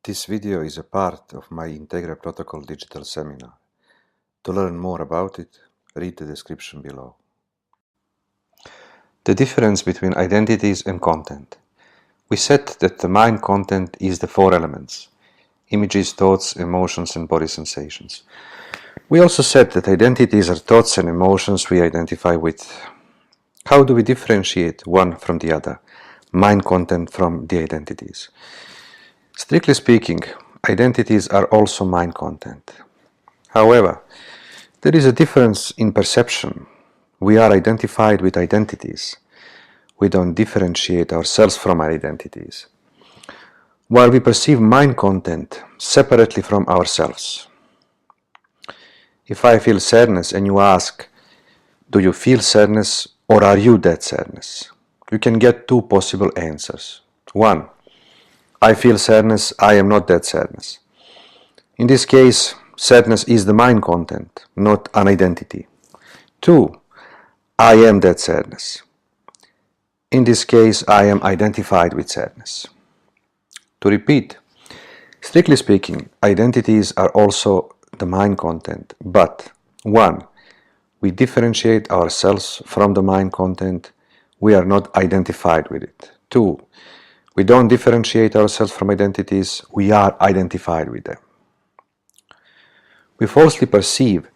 This video is a part of my Integra Protocol digital seminar. To learn more about it, read the description below. The difference between identities and content. We said that the mind content is the four elements: images, thoughts, emotions, and body sensations. We also said that identities are thoughts and emotions we identify with. How do we differentiate one from the other, mind content from the identities? Strictly speaking, identities are also mind content. However, there is a difference in perception. We are identified with identities. We don't differentiate ourselves from our identities, while we perceive mind content separately from ourselves. If I feel sadness and you ask, do you feel sadness or are you that sadness? You can get two possible answers. One, I feel sadness, I am not that sadness. In this case, sadness is the mind content, not an identity. Two, I am that sadness. In this case, I am identified with sadness. To repeat, strictly speaking, identities are also the mind content, but 1. We differentiate ourselves from the mind content, we are not identified with it. 2. We don't differentiate ourselves from identities, we are identified with them. We falsely perceive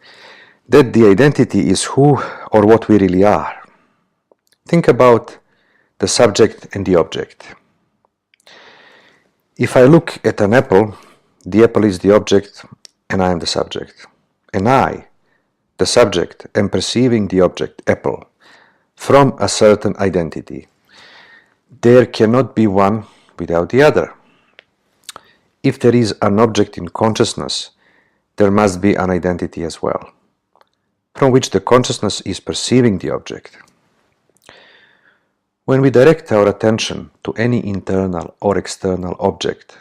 that the identity is who or what we really are. Think about the subject and the object. If I look at an apple, the apple is the object and I am the subject. And I, the subject, am perceiving the object, apple, from a certain identity. There cannot be one without the other. If there is an object in consciousness, there must be an identity as well, from which the consciousness is perceiving the object. When we direct our attention to any internal or external object,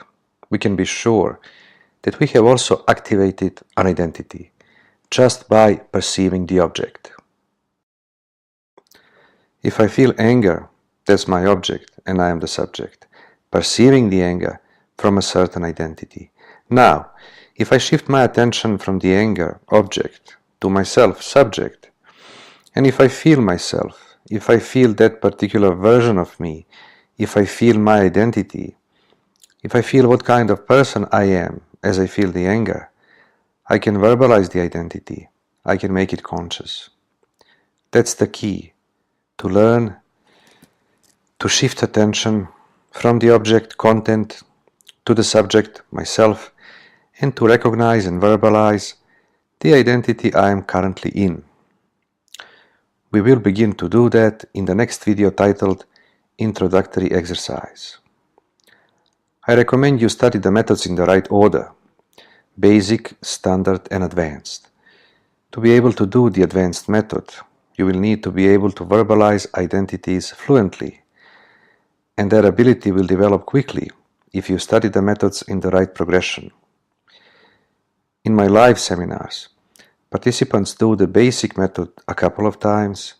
we can be sure that we have also activated an identity just by perceiving the object. If I feel anger, that's my object and I am the subject, perceiving the anger from a certain identity. Now, if I shift my attention from the anger, object, to myself, subject, and if I feel myself, if I feel that particular version of me, if I feel my identity, if I feel what kind of person I am as I feel the anger, I can verbalize the identity, I can make it conscious. That's the key, to learn to shift attention from the object, content, to the subject, myself, and to recognize and verbalize the identity I am currently in. We will begin to do that in the next video titled Introductory Exercise. I recommend you study the methods in the right order: basic, standard, and advanced. To be able to do the advanced method, you will need to be able to verbalize identities fluently, and that ability will develop quickly if you study the methods in the right progression. In my live seminars, participants do the basic method a couple of times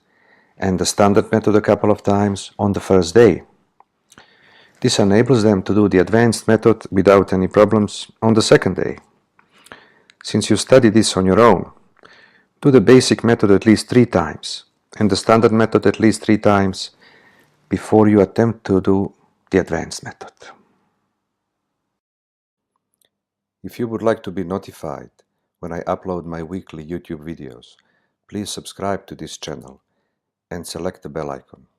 and the standard method a couple of times on the first day. This enables them to do the advanced method without any problems on the second day. Since you study this on your own, do the basic method at least 3 times and the standard method at least 3 times before you attempt to do the advanced method. If you would like to be notified when I upload my weekly YouTube videos, please subscribe to this channel and select the bell icon.